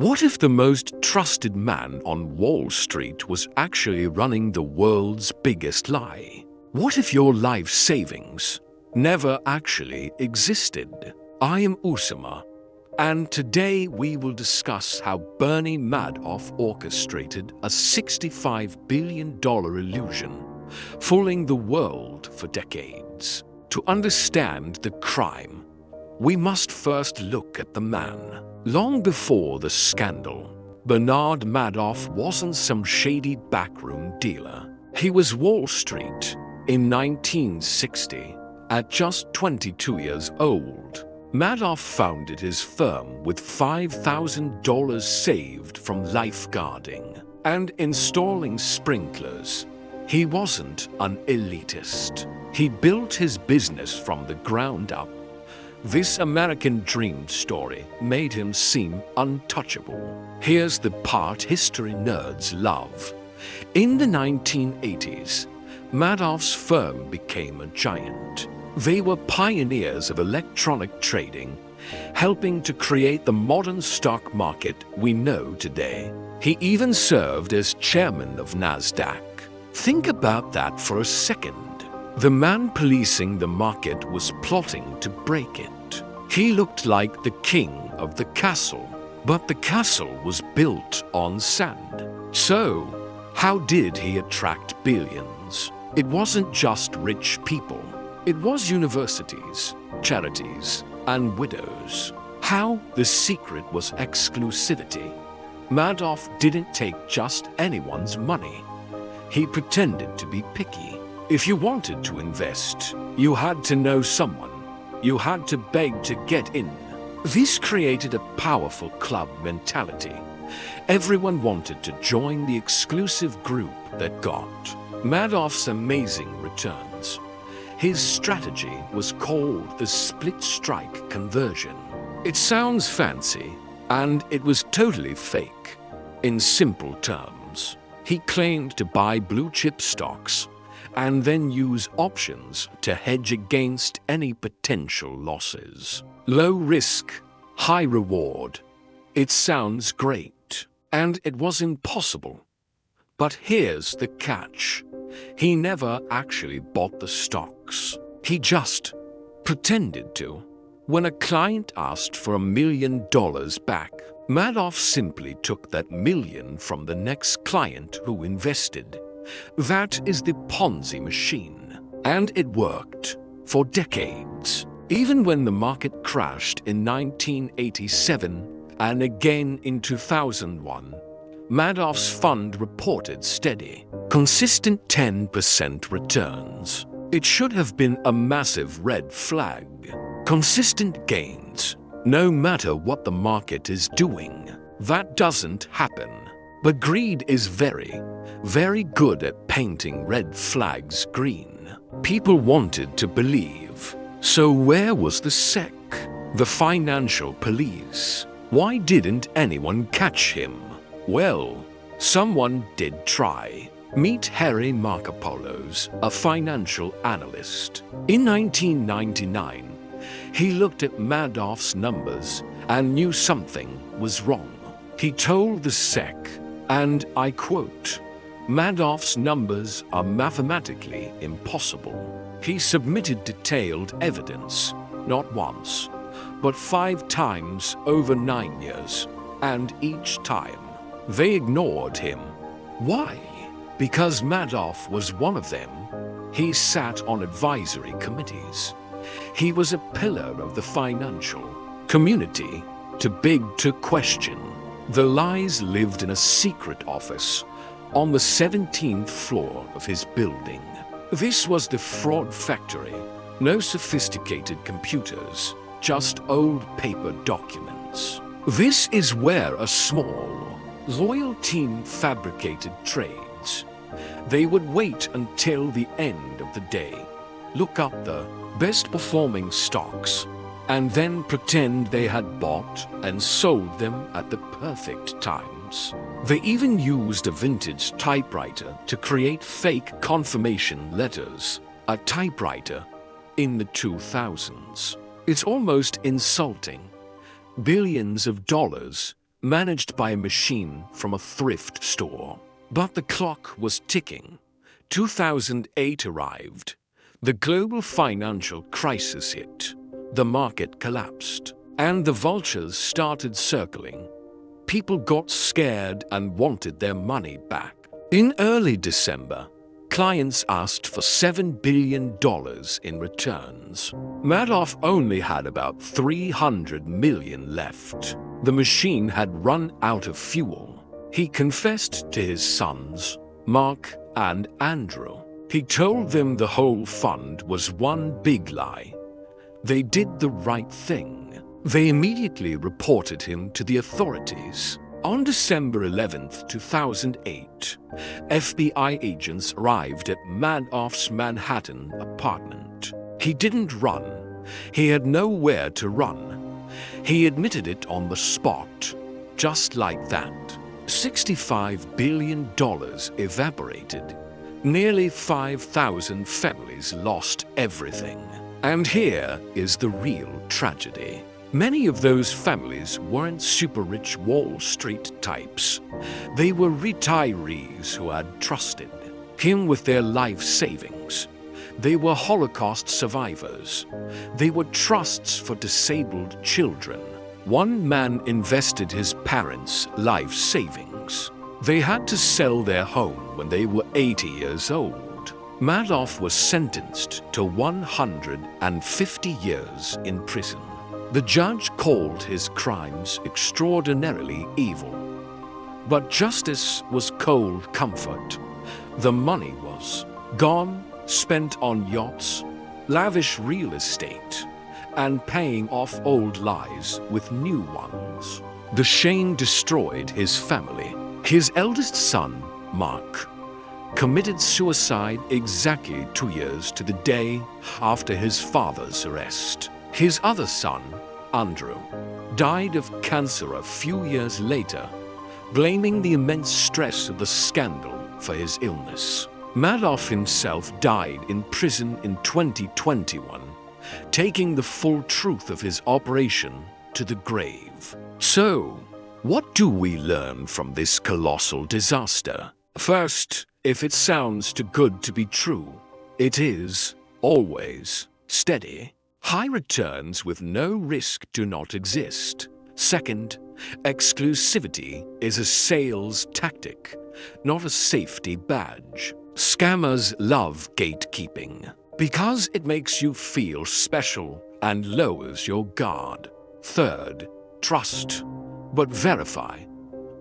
What if the most trusted man on Wall Street was actually running the world's biggest lie? What if your life savings never actually existed? I am Usama, and today we will discuss how Bernie Madoff orchestrated a $65 billion illusion, fooling the world for decades. To understand the crime, we must first look at the man. Long before the scandal, Bernard Madoff wasn't some shady backroom dealer. He was Wall Street in 1960, at just 22 years old. Madoff founded his firm with $5,000 saved from lifeguarding and installing sprinklers. He wasn't an elitist. He built his business from the ground up. This American dream story made him seem untouchable. Here's the part history nerds love. In the 1980s, Madoff's firm became a giant. They were pioneers of electronic trading, helping to create the modern stock market we know today. He even served as chairman of NASDAQ. Think about that for a second. The man policing the market was plotting to break it. He looked like the king of the castle, but the castle was built on sand. So, how did he attract billions? It wasn't just rich people. It was universities, charities, and widows. How? The secret was exclusivity. Madoff didn't take just anyone's money. He pretended to be picky. If you wanted to invest, you had to know someone. You had to beg to get in. This created a powerful club mentality. Everyone wanted to join the exclusive group that got Madoff's amazing returns. His strategy was called the split strike conversion. It sounds fancy, and it was totally fake. In simple terms, he claimed to buy blue-chip stocks and then use options to hedge against any potential losses. Low risk, high reward. It sounds great, and it was impossible. But here's the catch. He never actually bought the stocks. He just pretended to. When a client asked for $1 million back, Madoff simply took that million from the next client who invested. That is the Ponzi machine. And it worked for decades. Even when the market crashed in 1987 and again in 2001, Madoff's fund reported steady, consistent 10% returns. It should have been a massive red flag. Consistent gains, no matter what the market is doing. That doesn't happen. But greed is very, very good at painting red flags green. People wanted to believe. So where was the SEC? The financial police? Why didn't anyone catch him? Well, someone did try. Meet Harry Markopolos, a financial analyst. In 1999, he looked at Madoff's numbers and knew something was wrong. He told the SEC, and I quote, "Madoff's numbers are mathematically impossible." He submitted detailed evidence, not once, but 5 times over 9 years, and each time they ignored him. Why? Because Madoff was one of them. He sat on advisory committees. He was a pillar of the financial community, too big to question. The lies lived in a secret office on the 17th floor of his building. This was the fraud factory. No sophisticated computers, just old paper documents. This is where a small, loyal team fabricated trades. They would wait until the end of the day, look up the best performing stocks, and then pretend they had bought and sold them at the perfect times. They even used a vintage typewriter to create fake confirmation letters, a typewriter in the 2000s. It's almost insulting. Billions of dollars managed by a machine from a thrift store. But the clock was ticking. 2008 arrived. The global financial crisis hit. The market collapsed, and the vultures started circling. People got scared and wanted their money back. In early December, clients asked for $7 billion in returns. Madoff only had about 300 million left. The machine had run out of fuel. He confessed to his sons, Mark and Andrew. He told them the whole fund was one big lie. They did the right thing. They immediately reported him to the authorities. On December 11, 2008, FBI agents arrived at Madoff's Manhattan apartment. He didn't run. He had nowhere to run. He admitted it on the spot, just like that. $65 billion evaporated. Nearly 5,000 families lost everything. And here is the real tragedy. Many of those families weren't super-rich Wall Street types. They were retirees who had trusted him with their life savings. They were Holocaust survivors. They were trusts for disabled children. One man invested his parents' life savings. They had to sell their home when they were 80 years old. Madoff was sentenced to 150 years in prison. The judge called his crimes extraordinarily evil. But justice was cold comfort. The money was gone, spent on yachts, lavish real estate, and paying off old lies with new ones. The shame destroyed his family. His eldest son, Mark, committed suicide exactly 2 years to the day after his father's arrest. His other son, Andrew, died of cancer a few years later, blaming the immense stress of the scandal for his illness. Madoff himself died in prison in 2021, taking the full truth of his operation to the grave. So, what do we learn from this colossal disaster? First, if it sounds too good to be true, it is, always, steady. High returns with no risk do not exist. Second, exclusivity is a sales tactic, not a safety badge. Scammers love gatekeeping because it makes you feel special and lowers your guard. Third, trust, but verify.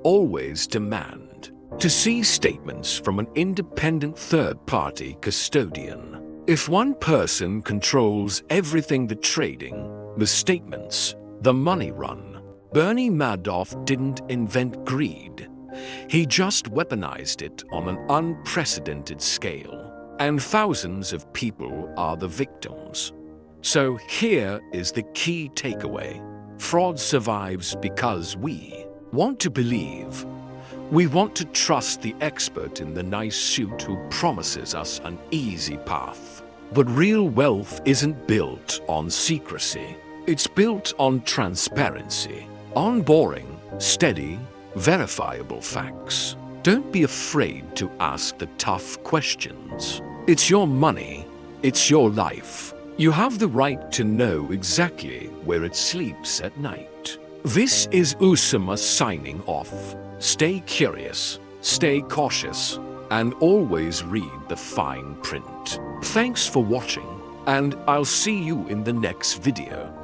Always demand to see statements from an independent third-party custodian. If one person controls everything, the trading, the statements, the money run. Bernie Madoff didn't invent greed. He just weaponized it on an unprecedented scale. And thousands of people are the victims. So here is the key takeaway. Fraud survives because we want to believe. We want to trust the expert in the nice suit who promises us an easy path. But real wealth isn't built on secrecy. It's built on transparency, on boring, steady, verifiable facts. Don't be afraid to ask the tough questions. It's your money. It's your life. You have the right to know exactly where it sleeps at night. This is Usama signing off. Stay curious, stay cautious, and always read the fine print. Thanks for watching, and I'll see you in the next video.